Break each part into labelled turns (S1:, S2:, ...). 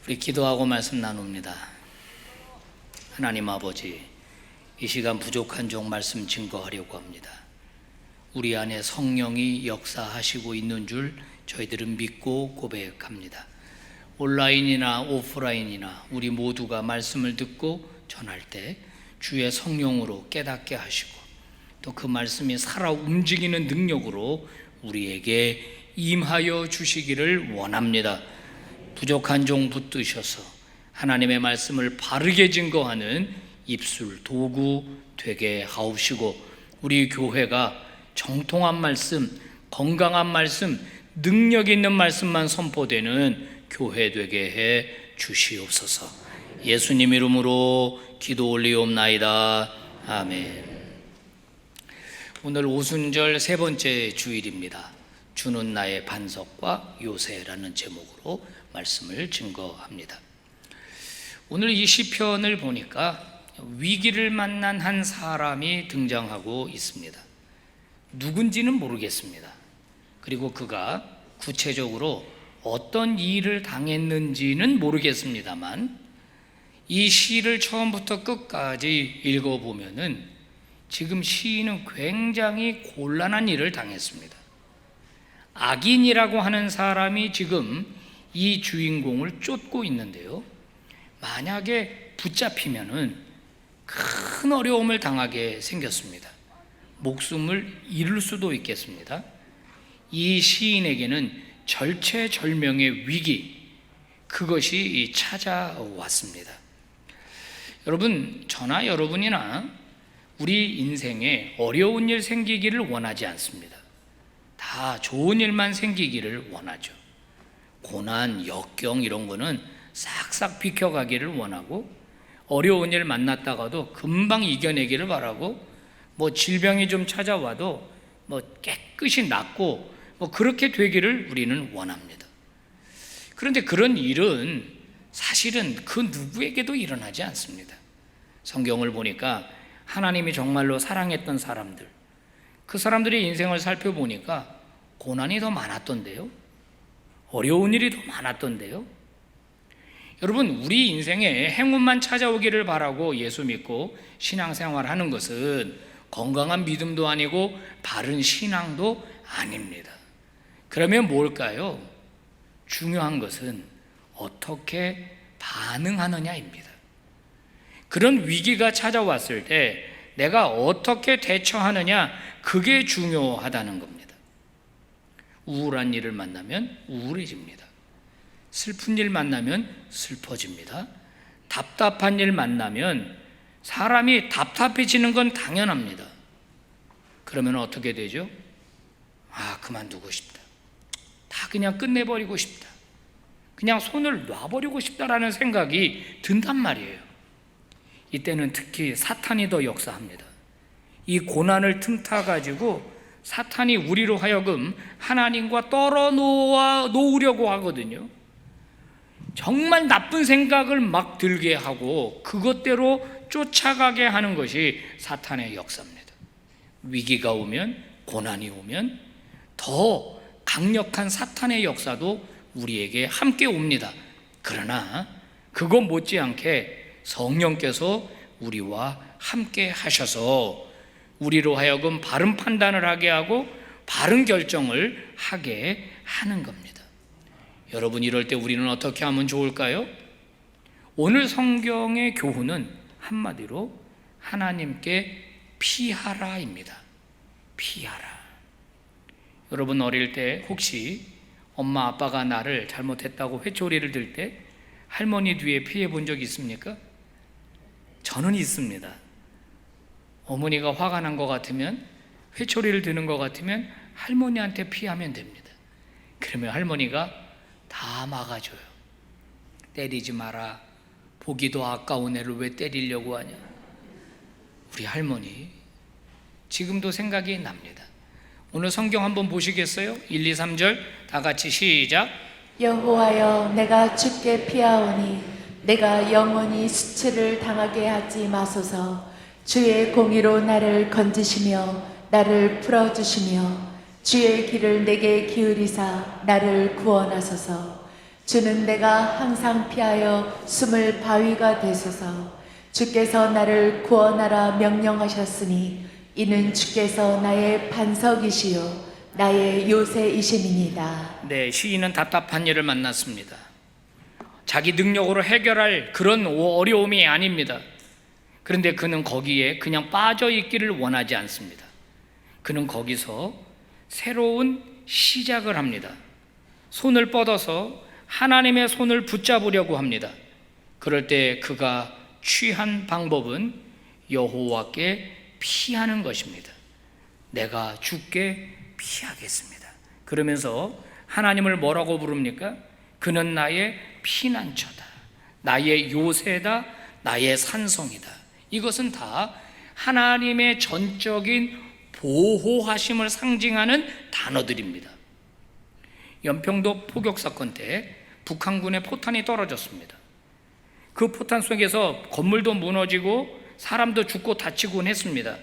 S1: 우리 기도하고 말씀 나눕니다. 하나님 아버지, 이 시간 부족한 종 말씀 증거하려고 합니다. 우리 안에 성령이 역사하시고 있는 줄 저희들은 믿고 고백합니다. 온라인이나 오프라인이나 우리 모두가 말씀을 듣고 전할 때 주의 성령으로 깨닫게 하시고 또 그 말씀이 살아 움직이는 능력으로 우리에게 임하여 주시기를 원합니다. 부족한 종 붙드셔서 하나님의 말씀을 바르게 증거하는 입술 도구 되게 하옵시고, 우리 교회가 정통한 말씀, 건강한 말씀, 능력 있는 말씀만 선포되는 교회 되게 해 주시옵소서. 예수님 이름으로 기도 올리옵나이다. 아멘. 오늘 오순절 세 번째 주일입니다. 주는 나의 반석과 요새라는 제목으로 말씀을 증거합니다. 오늘 이 시편을 보니까 위기를 만난 한 사람이 등장하고 있습니다. 누군지는 모르겠습니다. 그리고 그가 구체적으로 어떤 일을 당했는지는 모르겠습니다만, 이 시를 처음부터 끝까지 읽어보면은 지금 시인은 굉장히 곤란한 일을 당했습니다. 악인이라고 하는 사람이 지금 이 주인공을 쫓고 있는데요, 만약에 붙잡히면은 큰 어려움을 당하게 생겼습니다. 목숨을 잃을 수도 있겠습니다. 이 시인에게는 절체절명의 위기, 그것이 찾아왔습니다. 여러분, 저나 여러분이나 우리 인생에 어려운 일 생기기를 원하지 않습니다. 다 좋은 일만 생기기를 원하죠. 고난, 역경 이런 거는 싹싹 비켜가기를 원하고, 어려운 일 만났다가도 금방 이겨내기를 바라고, 질병이 좀 찾아와도 깨끗이 낫고 그렇게 되기를 우리는 원합니다. 그런데 그런 일은 사실은 그 누구에게도 일어나지 않습니다. 성경을 보니까 하나님이 정말로 사랑했던 사람들, 그 사람들의 인생을 살펴보니까 고난이 더 많았던데요, 어려운 일이 더 많았던데요. 여러분, 우리 인생에 행운만 찾아오기를 바라고 예수 믿고 신앙생활하는 것은 건강한 믿음도 아니고 바른 신앙도 아닙니다. 그러면 뭘까요? 중요한 것은 어떻게 반응하느냐입니다. 그런 위기가 찾아왔을 때 내가 어떻게 대처하느냐, 그게 중요하다는 겁니다. 우울한 일을 만나면 우울해집니다. 슬픈 일 만나면 슬퍼집니다. 답답한 일 만나면 사람이 답답해지는 건 당연합니다. 그러면 어떻게 되죠? 그만두고 싶다. 다 그냥 끝내버리고 싶다. 그냥 손을 놔버리고 싶다라는 생각이 든단 말이에요. 이때는 특히 사탄이 더 역사합니다. 이 고난을 틈타가지고 사탄이 우리로 하여금 하나님과 떨어놓으려고 하거든요. 정말 나쁜 생각을 막 들게 하고 그것대로 쫓아가게 하는 것이 사탄의 역사입니다. 위기가 오면, 고난이 오면 더 강력한 사탄의 역사도 우리에게 함께 옵니다. 그러나 그것 못지않게 성령께서 우리와 함께 하셔서 우리로 하여금 바른 판단을 하게 하고 바른 결정을 하게 하는 겁니다. 여러분, 이럴 때 우리는 어떻게 하면 좋을까요? 오늘 성경의 교훈은 한마디로 하나님께 피하라입니다. 피하라. 여러분, 어릴 때 혹시 엄마 아빠가 나를 잘못했다고 회초리를 들 때 할머니 뒤에 피해 본 적 있습니까? 저는 있습니다. 어머니가 화가 난 것 같으면, 회초리를 드는 것 같으면 할머니한테 피하면 됩니다. 그러면 할머니가 다 막아줘요. 때리지 마라. 보기도 아까운 애를 왜 때리려고 하냐. 우리 할머니 지금도 생각이 납니다. 오늘 성경 한번 보시겠어요? 1, 2, 3절 다 같이 시작.
S2: 여호와여, 내가 주께 피하오니 내가 영원히 수치를 당하게 하지 마소서. 주의 공의로 나를 건지시며 나를 풀어주시며 주의 길을 내게 기울이사 나를 구원하소서. 주는 내가 항상 피하여 숨을 바위가 되소서. 주께서 나를 구원하라 명령하셨으니 이는 주께서 나의 반석이시요 나의 요새이심이니이다.
S1: 네, 시인은 답답한 일을 만났습니다. 자기 능력으로 해결할 그런 어려움이 아닙니다. 그런데 그는 거기에 그냥 빠져 있기를 원하지 않습니다. 그는 거기서 새로운 시작을 합니다. 손을 뻗어서 하나님의 손을 붙잡으려고 합니다. 그럴 때 그가 취한 방법은 여호와께 피하는 것입니다. 내가 주께 피하겠습니다. 그러면서 하나님을 뭐라고 부릅니까? 그는 나의 피난처다, 나의 요새다, 나의 산성이다. 이것은 다 하나님의 전적인 보호하심을 상징하는 단어들입니다. 연평도 포격 사건 때 북한군의 포탄이 떨어졌습니다. 그 포탄 속에서 건물도 무너지고 사람도 죽고 다치곤 했습니다.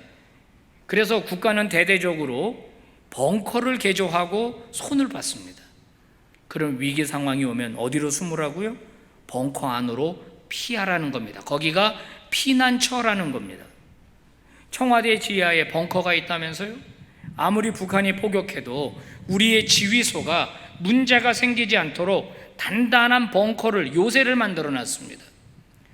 S1: 그래서 국가는 대대적으로 벙커를 개조하고 손을 봤습니다. 그런 위기 상황이 오면 어디로 숨으라고요? 벙커 안으로 피하라는 겁니다. 거기가 피난처라는 겁니다. 청와대 지하에 벙커가 있다면서요? 아무리 북한이 포격해도 우리의 지휘소가 문제가 생기지 않도록 단단한 벙커를, 요새를 만들어 놨습니다.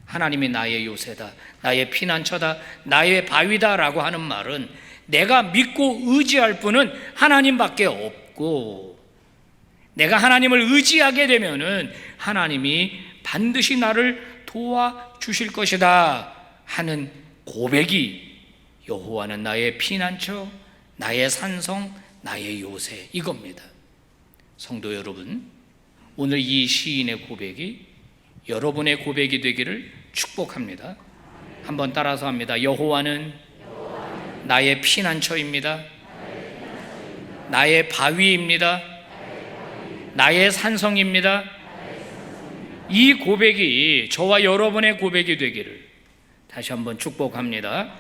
S1: 하나님이 나의 요새다, 나의 피난처다, 나의 바위다 라고 하는 말은 내가 믿고 의지할 분은 하나님밖에 없고, 내가 하나님을 의지하게 되면은 하나님이 반드시 나를 도와주실 것이다 하는 고백이 여호와는 나의 피난처, 나의 산성, 나의 요새, 이겁니다. 성도 여러분, 오늘 이 시인의 고백이 여러분의 고백이 되기를 축복합니다. 한번 따라서 합니다. 여호와는 나의 피난처입니다. 나의 바위입니다. 나의 산성입니다. 이 고백이 저와 여러분의 고백이 되기를 다시 한번 축복합니다.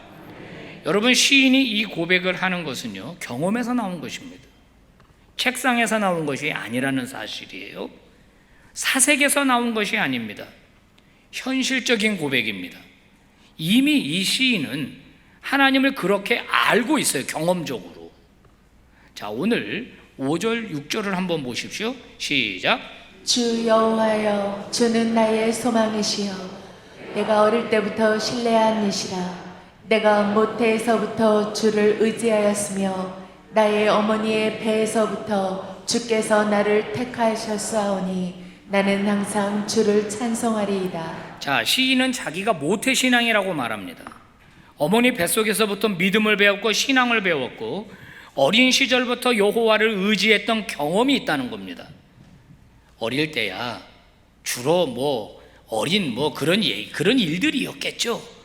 S1: 여러분, 시인이 이 고백을 하는 것은요, 경험에서 나온 것입니다. 책상에서 나온 것이 아니라는 사실이에요. 사색에서 나온 것이 아닙니다. 현실적인 고백입니다. 이미 이 시인은 하나님을 그렇게 알고 있어요, 경험적으로. 자, 오늘 5절, 6절을 한번 보십시오. 시작.
S2: 주 여호와여, 주는 나의 소망이시여 내가 어릴 때부터 신뢰한 이시라. 내가 모태에서부터 주를 의지하였으며 나의 어머니의 배에서부터 주께서 나를 택하셨사오니 나는 항상 주를 찬송하리이다.
S1: 자, 시인은 자기가 모태신앙이라고 말합니다. 어머니 뱃속에서부터 믿음을 배웠고 신앙을 배웠고 어린 시절부터 여호와를 의지했던 경험이 있다는 겁니다. 어릴 때야 주로 그런 일들이었겠죠.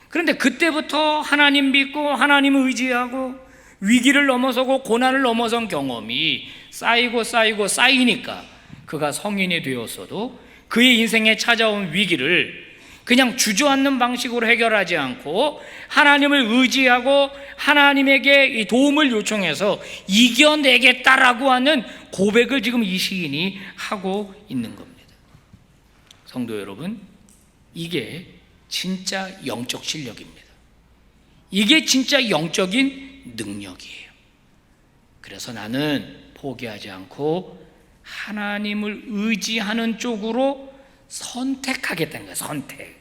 S1: 그런데 그때부터 하나님 믿고 하나님을 의지하고 위기를 넘어서고 고난을 넘어선 경험이 쌓이니까 그가 성인이 되었어도 그의 인생에 찾아온 위기를 그냥 주저앉는 방식으로 해결하지 않고 하나님을 의지하고 하나님에게 이 도움을 요청해서 이겨내겠다라고 하는 고백을 지금 이 시인이 하고 있는 겁니다. 성도 여러분, 이게 진짜 영적 실력입니다. 이게 진짜 영적인 능력이에요. 그래서 나는 포기하지 않고 하나님을 의지하는 쪽으로 선택하겠다는 거예요. 선택.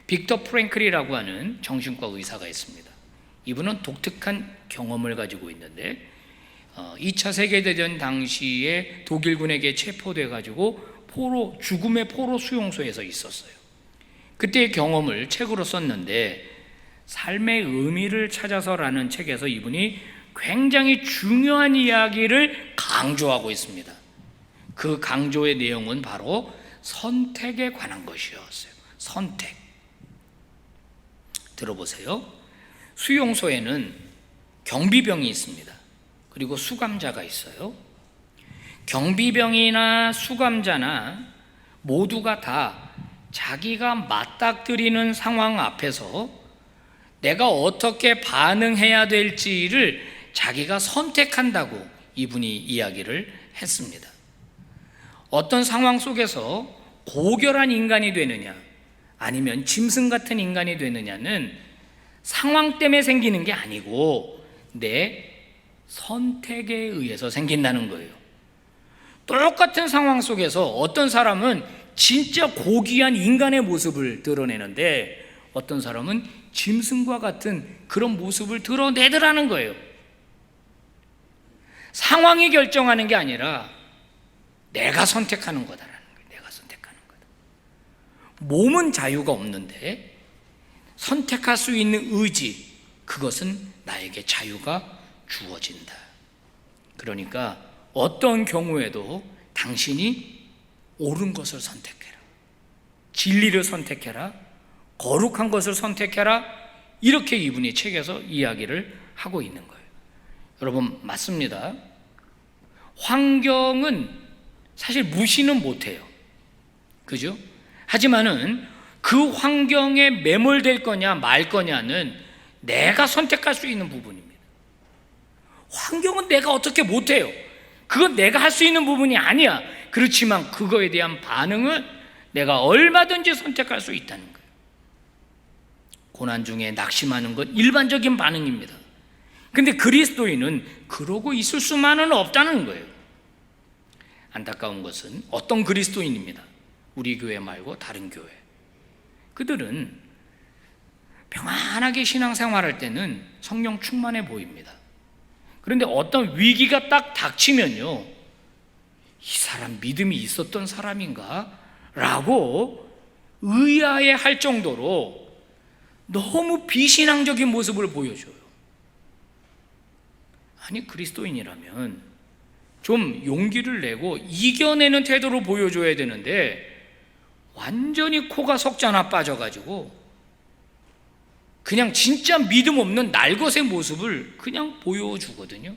S1: 빅터 프랭클이라고 하는 정신과 의사가 있습니다. 이분은 독특한 경험을 가지고 있는데 2차 세계대전 당시에 독일군에게 체포돼 가지고 죽음의 포로 수용소에서 있었어요. 그때의 경험을 책으로 썼는데 삶의 의미를 찾아서라는 책에서 이분이 굉장히 중요한 이야기를 강조하고 있습니다. 그 강조의 내용은 바로 선택에 관한 것이었어요. 선택. 들어보세요. 수용소에는 경비병이 있습니다. 그리고 수감자가 있어요. 경비병이나 수감자나 모두가 다 자기가 맞닥뜨리는 상황 앞에서 내가 어떻게 반응해야 될지를 자기가 선택한다고 이분이 이야기를 했습니다. 어떤 상황 속에서 고결한 인간이 되느냐 아니면 짐승 같은 인간이 되느냐는 상황 때문에 생기는 게 아니고 내 선택에 의해서 생긴다는 거예요. 똑같은 상황 속에서 어떤 사람은 진짜 고귀한 인간의 모습을 드러내는데 어떤 사람은 짐승과 같은 그런 모습을 드러내더라는 거예요. 상황이 결정하는 게 아니라 내가 선택하는 거다라는 거예요. 내가 선택하는 거다. 몸은 자유가 없는데 선택할 수 있는 의지, 그것은 나에게 자유가 주어진다. 그러니까 어떤 경우에도 당신이 옳은 것을 선택해라, 진리를 선택해라, 거룩한 것을 선택해라, 이렇게 이분이 책에서 이야기를 하고 있는 거예요. 여러분, 맞습니다. 환경은 사실 무시는 못해요. 그죠? 하지만은 그 환경에 매몰될 거냐 말 거냐는 내가 선택할 수 있는 부분입니다. 환경은 내가 어떻게 못해요. 그건 내가 할 수 있는 부분이 아니야. 그렇지만 그거에 대한 반응은 내가 얼마든지 선택할 수 있다는 거예요. 고난 중에 낙심하는 건 일반적인 반응입니다. 근데 그리스도인은 그러고 있을 수만은 없다는 거예요. 안타까운 것은 어떤 그리스도인입니다. 우리 교회 말고 다른 교회. 그들은 평안하게 신앙생활할 때는 성령 충만해 보입니다. 그런데 어떤 위기가 딱 닥치면요, 이 사람 믿음이 있었던 사람인가? 라고 의아해 할 정도로 너무 비신앙적인 모습을 보여줘요. 아니, 그리스도인이라면 좀 용기를 내고 이겨내는 태도로 보여줘야 되는데 완전히 코가 석자나 빠져가지고 그냥 진짜 믿음 없는 날것의 모습을 그냥 보여주거든요.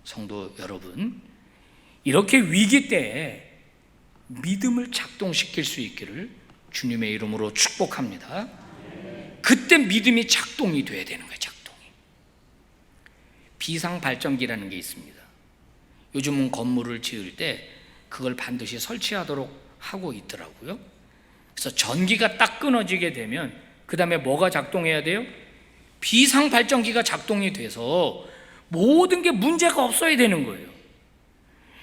S1: 성도 여러분, 이렇게 위기 때에 믿음을 작동시킬 수 있기를 주님의 이름으로 축복합니다. 그때 믿음이 작동이 돼야 되는 거예요. 작동이. 비상발전기라는 게 있습니다. 요즘은 건물을 지을 때 그걸 반드시 설치하도록 하고 있더라고요. 그래서 전기가 딱 끊어지게 되면 그 다음에 뭐가 작동해야 돼요? 비상발전기가 작동이 돼서 모든 게 문제가 없어야 되는 거예요.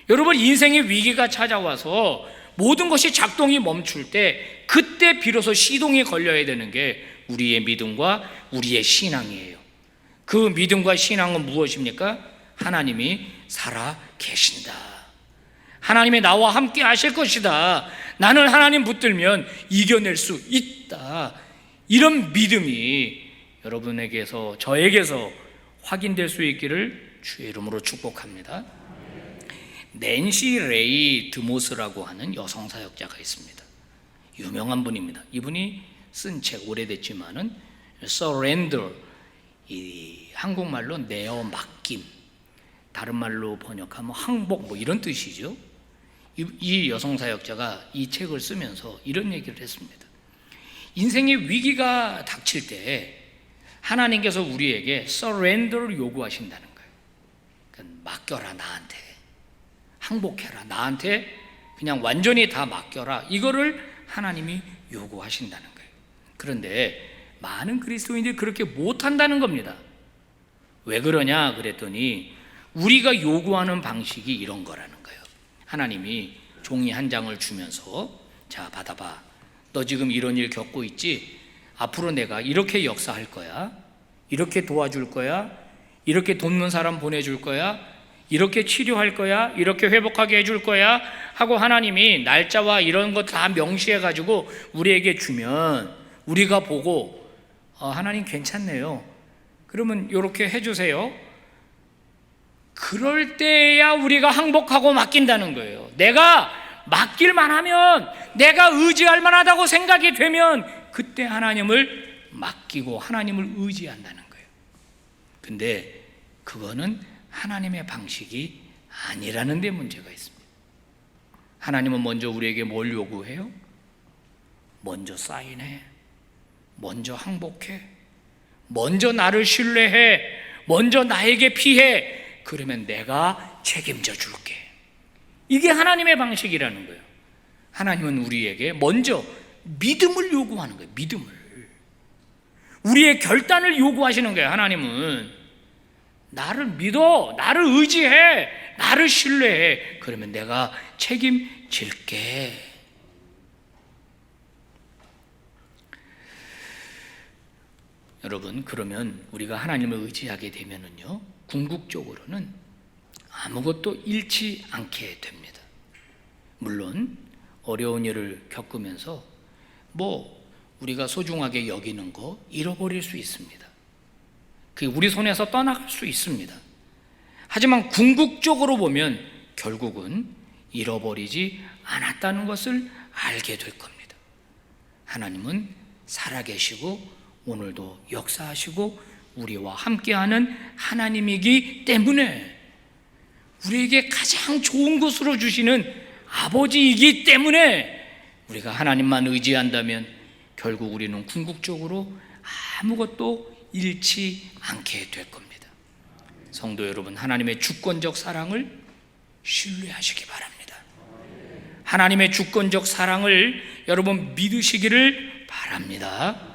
S1: 여러분, 인생의 위기가 찾아와서 모든 것이 작동이 멈출 때 그때 비로소 시동이 걸려야 되는 게 우리의 믿음과 우리의 신앙이에요. 그 믿음과 신앙은 무엇입니까? 하나님이 살아 계신다. 하나님이 나와 함께 하실 것이다. 나는 하나님 붙들면 이겨낼 수 있다. 이런 믿음이 여러분에게서, 저에게서 확인될 수 있기를 주의 이름으로 축복합니다. 낸시 레이 드모스라고 하는 여성 사역자가 있습니다. 유명한 분입니다. 이분이 쓴 책 오래됐지만은 Surrender, 이 한국말로 내어 맡김, 다른 말로 번역하면 항복, 뭐 이런 뜻이죠. 이 여성 사역자가 이 책을 쓰면서 이런 얘기를 했습니다. 인생의 위기가 닥칠 때 하나님께서 우리에게 서렌더를 요구하신다는 거예요. 그러니까 맡겨라, 나한테. 항복해라, 나한테 그냥 완전히 다 맡겨라. 이거를 하나님이 요구하신다는 거예요. 그런데 많은 그리스도인들이 그렇게 못한다는 겁니다. 왜 그러냐 그랬더니 우리가 요구하는 방식이 이런 거라는 거예요. 하나님이 종이 한 장을 주면서 자, 받아봐. 너 지금 이런 일 겪고 있지? 앞으로 내가 이렇게 역사할 거야. 이렇게 도와줄 거야. 이렇게 돕는 사람 보내줄 거야. 이렇게 치료할 거야. 이렇게 회복하게 해줄 거야. 하고 하나님이 날짜와 이런 거 다 명시해가지고 우리에게 주면 우리가 보고 하나님 괜찮네요. 그러면 이렇게 해주세요. 그럴 때야 우리가 항복하고 맡긴다는 거예요. 내가 맡길만 하면, 내가 의지할 만하다고 생각이 되면 그때 하나님을 맡기고 하나님을 의지한다는 거예요. 근데 그거는 하나님의 방식이 아니라는 데 문제가 있습니다. 하나님은 먼저 우리에게 뭘 요구해요? 먼저 사인해, 먼저 항복해, 먼저 나를 신뢰해, 먼저 나에게 피해. 그러면 내가 책임져 줄게. 이게 하나님의 방식이라는 거예요. 하나님은 우리에게 먼저 믿음을 요구하는 거예요. 믿음을. 우리의 결단을 요구하시는 거예요. 하나님은 나를 믿어, 나를 의지해, 나를 신뢰해. 그러면 내가 책임질게. 여러분, 그러면 우리가 하나님을 의지하게 되면은요, 궁극적으로는 아무것도 잃지 않게 됩니다. 물론 어려운 일을 겪으면서 우리가 소중하게 여기는 거 잃어버릴 수 있습니다. 그게 우리 손에서 떠나갈 수 있습니다. 하지만 궁극적으로 보면 결국은 잃어버리지 않았다는 것을 알게 될 겁니다. 하나님은 살아계시고 오늘도 역사하시고 우리와 함께하는 하나님이기 때문에, 우리에게 가장 좋은 것으로 주시는 아버지이기 때문에 우리가 하나님만 의지한다면 결국 우리는 궁극적으로 아무것도 잃지 않게 될 겁니다. 성도 여러분, 하나님의 주권적 사랑을 신뢰하시기 바랍니다. 하나님의 주권적 사랑을 여러분 믿으시기를 바랍니다.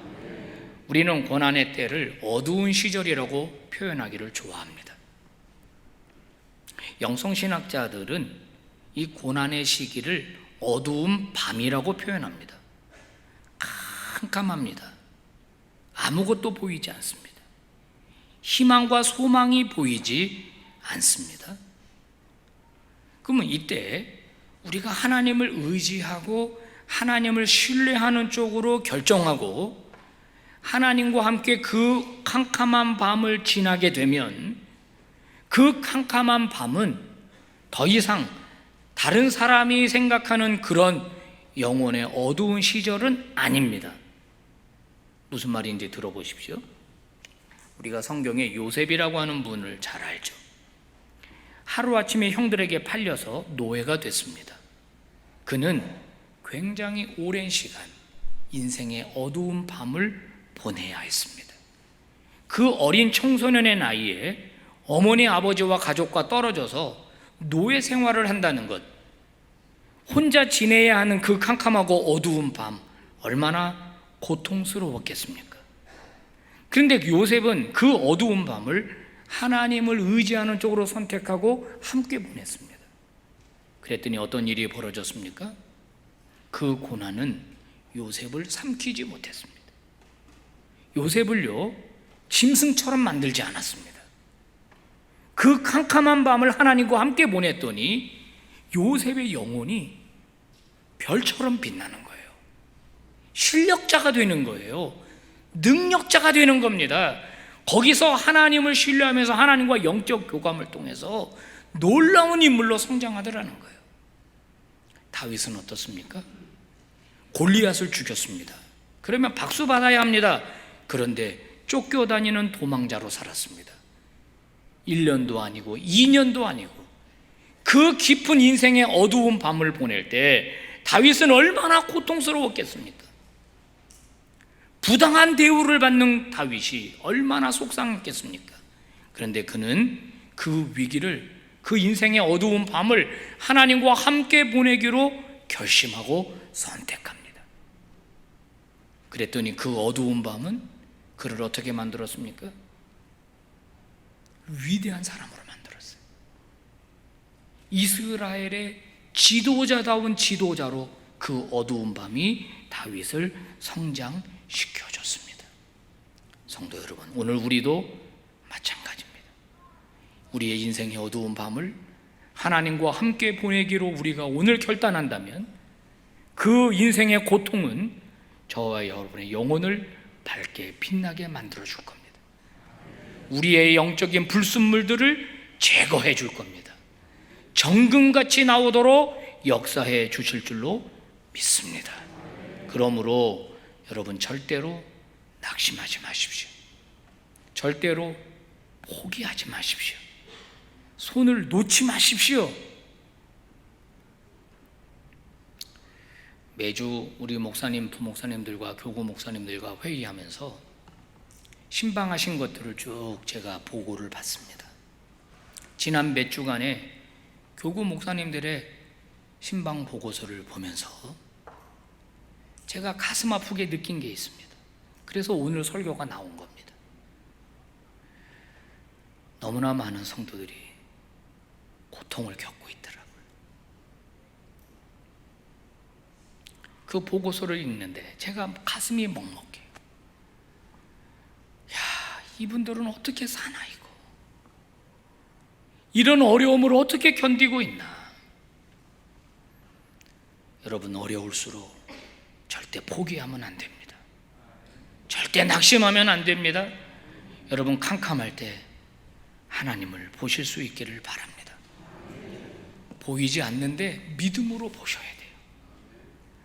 S1: 우리는 고난의 때를 어두운 시절이라고 표현하기를 좋아합니다. 영성신학자들은 이 고난의 시기를 어두운 밤이라고 표현합니다. 캄캄합니다. 아무것도 보이지 않습니다. 희망과 소망이 보이지 않습니다. 그러면 이때 우리가 하나님을 의지하고 하나님을 신뢰하는 쪽으로 결정하고 하나님과 함께 그 캄캄한 밤을 지나게 되면 그 캄캄한 밤은 더 이상 다른 사람이 생각하는 그런 영혼의 어두운 시절은 아닙니다. 무슨 말인지 들어보십시오. 우리가 성경에 요셉이라고 하는 분을 잘 알죠. 하루아침에 형들에게 팔려서 노예가 됐습니다. 그는 굉장히 오랜 시간 인생의 어두운 밤을 보내야 했습니다. 그 어린 청소년의 나이에 어머니 아버지와 가족과 떨어져서 노예 생활을 한다는 것, 혼자 지내야 하는 그 캄캄하고 어두운 밤, 얼마나 고통스러웠겠습니까? 그런데 요셉은 그 어두운 밤을 하나님을 의지하는 쪽으로 선택하고 함께 보냈습니다. 그랬더니 어떤 일이 벌어졌습니까? 그 고난은 요셉을 삼키지 못했습니다. 요셉을요, 짐승처럼 만들지 않았습니다. 그 캄캄한 밤을 하나님과 함께 보냈더니 요셉의 영혼이 별처럼 빛나는 거예요. 실력자가 되는 거예요. 능력자가 되는 겁니다. 거기서 하나님을 신뢰하면서 하나님과 영적 교감을 통해서 놀라운 인물로 성장하더라는 거예요. 다윗은 어떻습니까? 골리앗을 죽였습니다. 그러면 박수 받아야 합니다. 그런데 쫓겨다니는 도망자로 살았습니다. 1년도 아니고 2년도 아니고 그 깊은 인생의 어두운 밤을 보낼 때 다윗은 얼마나 고통스러웠겠습니까? 부당한 대우를 받는 다윗이 얼마나 속상했겠습니까? 그런데 그는 그 위기를, 그 인생의 어두운 밤을 하나님과 함께 보내기로 결심하고 선택합니다. 그랬더니 그 어두운 밤은 그를 어떻게 만들었습니까? 위대한 사람으로 만들었어요. 이스라엘의 지도자다운 지도자로 그 어두운 밤이 다윗을 성장시켜줬습니다. 성도 여러분, 오늘 우리도 마찬가지입니다. 우리의 인생의 어두운 밤을 하나님과 함께 보내기로 우리가 오늘 결단한다면 그 인생의 고통은 저와 여러분의 영혼을 밝게 빛나게 만들어줄 겁니다. 우리의 영적인 불순물들을 제거해 줄 겁니다. 정금같이 나오도록 역사해 주실 줄로 믿습니다. 그러므로 여러분, 절대로 낙심하지 마십시오. 절대로 포기하지 마십시오. 손을 놓지 마십시오. 매주 우리 목사님, 부목사님들과 교구 목사님들과 회의하면서 신방하신 것들을 쭉 제가 보고를 받습니다. 지난 몇 주간에 교구 목사님들의 신방 보고서를 보면서 제가 가슴 아프게 느낀 게 있습니다. 그래서 오늘 설교가 나온 겁니다. 너무나 많은 성도들이 고통을 겪고 있더라고요. 그 보고서를 읽는데 제가 가슴이 먹먹해요. 야, 이분들은 어떻게 사나 이거. 이런 어려움을 어떻게 견디고 있나. 여러분, 어려울수록 절대 포기하면 안 됩니다. 절대 낙심하면 안 됩니다. 여러분, 캄캄할 때 하나님을 보실 수 있기를 바랍니다. 보이지 않는데 믿음으로 보셔야 돼요.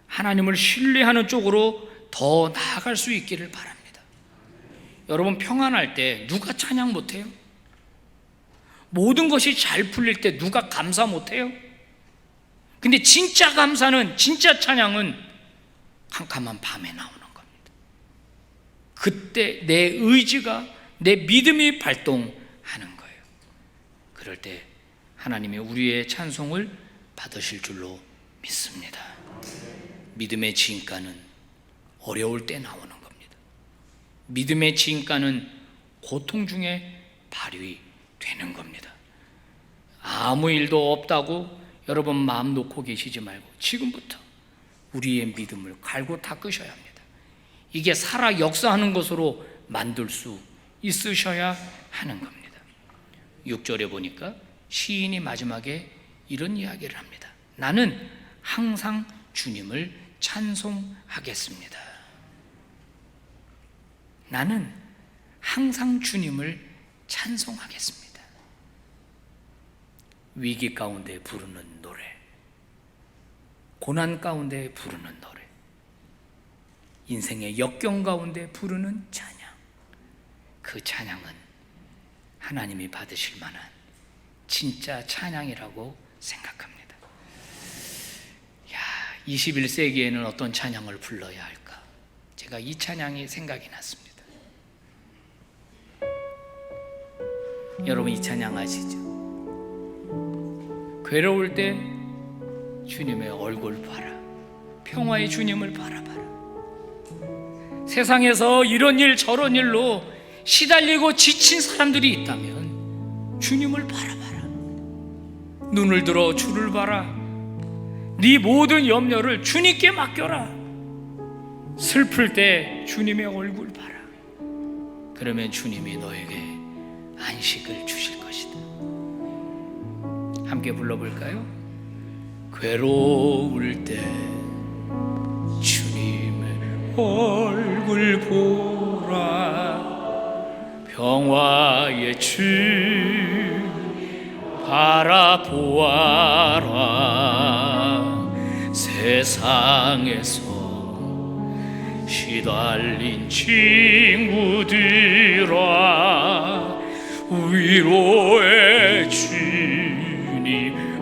S1: 하나님을 신뢰하는 쪽으로 더 나아갈 수 있기를 바랍니다. 여러분, 평안할 때 누가 찬양 못해요? 모든 것이 잘 풀릴 때 누가 감사 못해요? 근데 진짜 감사는, 진짜 찬양은 캄캄한 밤에 나오는 겁니다. 그때 내 의지가, 내 믿음이 발동하는 거예요. 그럴 때 하나님이 우리의 찬송을 받으실 줄로 믿습니다. 믿음의 진가는 어려울 때 나오는 겁니다. 믿음의 진가는 고통 중에 발휘되는 겁니다. 아무 일도 없다고 여러분 마음 놓고 계시지 말고 지금부터 우리의 믿음을 갈고 닦으셔야 합니다. 이게 살아 역사하는 것으로 만들 수 있으셔야 하는 겁니다. 6절에 보니까 시인이 마지막에 이런 이야기를 합니다. 나는 항상 주님을 찬송하겠습니다. 나는 항상 주님을 찬송하겠습니다. 위기 가운데 부르는 노래, 고난 가운데 부르는 노래, 인생의 역경 가운데 부르는 찬양, 그 찬양은 하나님이 받으실 만한 진짜 찬양이라고 생각합니다. 21세기에는 어떤 찬양을 불러야 할까? 제가 이 찬양이 생각이 났습니다. 여러분, 이 찬양 아시죠? 괴로울 때 주님의 얼굴 봐라. 평화의 주님을 바라봐라. 세상에서 이런 일 저런 일로 시달리고 지친 사람들이 있다면 주님을 바라봐라. 눈을 들어 주를 봐라. 네 모든 염려를 주님께 맡겨라. 슬플 때 주님의 얼굴 봐라. 그러면 주님이 너에게 안식을 주실 것이다. 함께 불러볼까요? 괴로울 때 주님의 얼굴 보라. 평화의 주 바라보아라. 세상에서 시달린 친구들아, 위로의 주님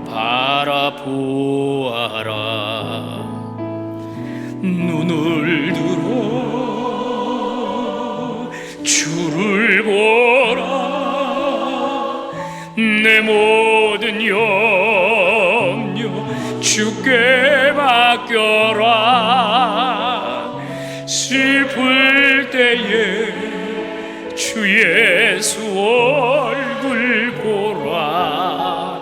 S1: 바라보아라. 눈을 들어 주를 보라. 내 모든 염려 주께 맡겨라. 슬플 때에 주 예수 얼굴 보라.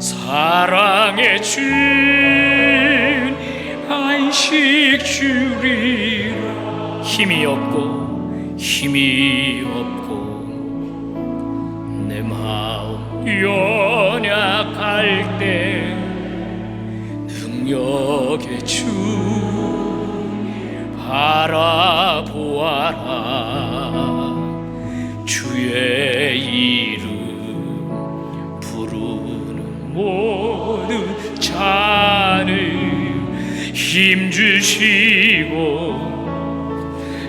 S1: 사랑의 주 안식 주리라. 힘이 없고 내 마음 연약할 때 능력의 주 바라보아라. 주의 이름 부르는 모든 자를 힘주시고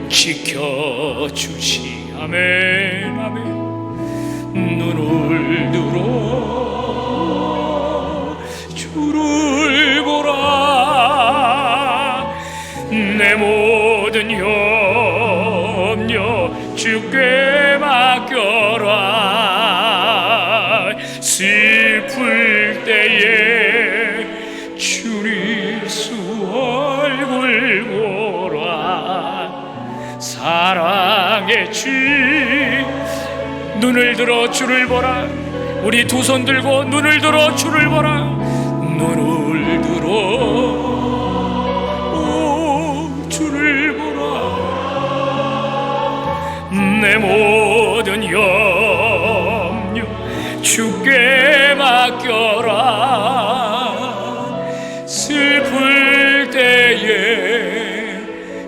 S1: 지켜주시. 아멘 아멘. 눈을 들어 주를 보라. 내 모든 염려 주께 맡겨라. 슬플 때에 사랑의 주, 눈을 들어 주를 보라. 우리 두 손 들고 눈을 들어 주를 보라. 눈을 들어 주를 보라. 내 모든 염려 주께 맡겨라. 슬플 때에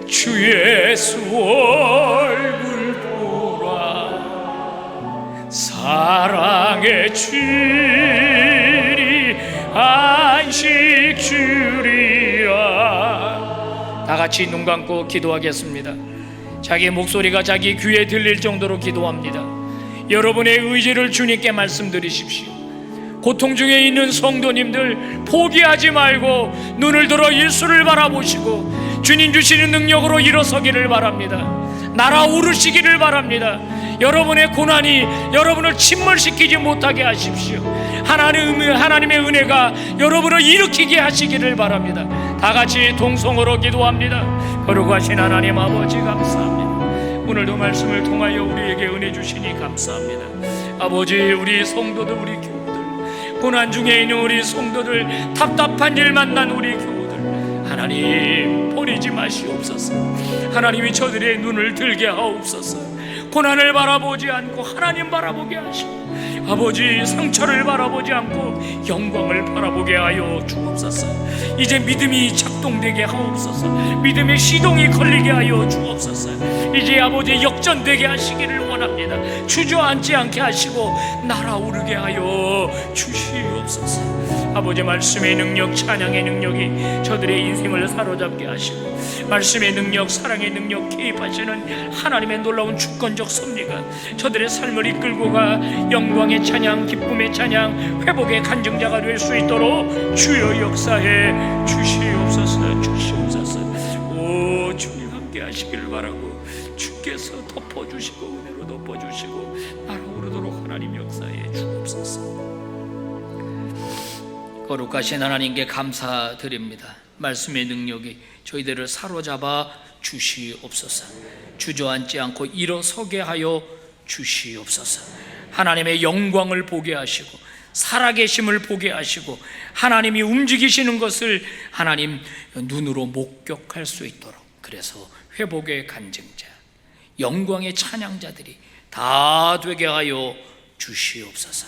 S1: 주 예수 얼굴 보라. 사랑의 주리 안식 주리야. 다 같이 눈 감고 기도하겠습니다. 자기 목소리가 자기 귀에 들릴 정도로 기도합니다. 여러분의 의지를 주님께 말씀드리십시오. 고통 중에 있는 성도님들 포기하지 말고 눈을 들어 예수를 바라보시고 주님 주시는 능력으로 일어서기를 바랍니다. 날아오르시기를 바랍니다. 여러분의 고난이 여러분을 침몰시키지 못하게 하십시오. 하나님의 은혜가 여러분을 일으키게 하시기를 바랍니다. 다 같이 동성으로 기도합니다. 거룩하신 하나님 아버지 감사합니다. 오늘도 말씀을 통하여 우리에게 은혜 주시니 감사합니다. 아버지, 우리 성도들, 우리 교우들, 고난 중에 있는 우리 성도들, 답답한 일 만난 우리 교우들, 하나님 버리지 마시옵소서. 하나님이 저들의 눈을 들게 하옵소서. 고난을 바라보지 않고 하나님 바라보게 하시고, 아버지 상처를 바라보지 않고 영광을 바라보게 하여 주옵소서. 이제 믿음이 작동되게 하옵소서. 믿음의 시동이 걸리게 하여 주옵소서. 이제 아버지 역전되게 하시기를 원합니다. 주저앉지 않게 하시고 날아오르게 하여 주시옵소서. 아버지, 말씀의 능력, 찬양의 능력이 저들의 인생을 사로잡게 하시고, 말씀의 능력, 사랑의 능력, 개입하시는 하나님의 놀라운 주권적 섭리가 저들의 삶을 이끌고 가 영광의 찬양, 기쁨의 찬양, 회복의 간증자가 될 수 있도록 주여 역사해 주시옵소서. 주시옵소서. 오 주님, 함께 하시기를 바라고, 주께서 덮어주시고 은혜로 덮어주시고 날아오르도록 하나님 역사해 주옵소서. 거룩하신 하나님께 감사드립니다. 말씀의 능력이 저희들을 사로잡아 주시옵소서. 주저앉지 않고 일어서게 하여 주시옵소서. 하나님의 영광을 보게 하시고 살아계심을 보게 하시고 하나님이 움직이시는 것을 하나님 눈으로 목격할 수 있도록, 그래서 회복의 간증자, 영광의 찬양자들이 다 되게 하여 주시옵소서.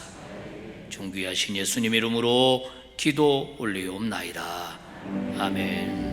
S1: 존귀하신 예수님 이름으로 기도 올리옵나이다. 아멘.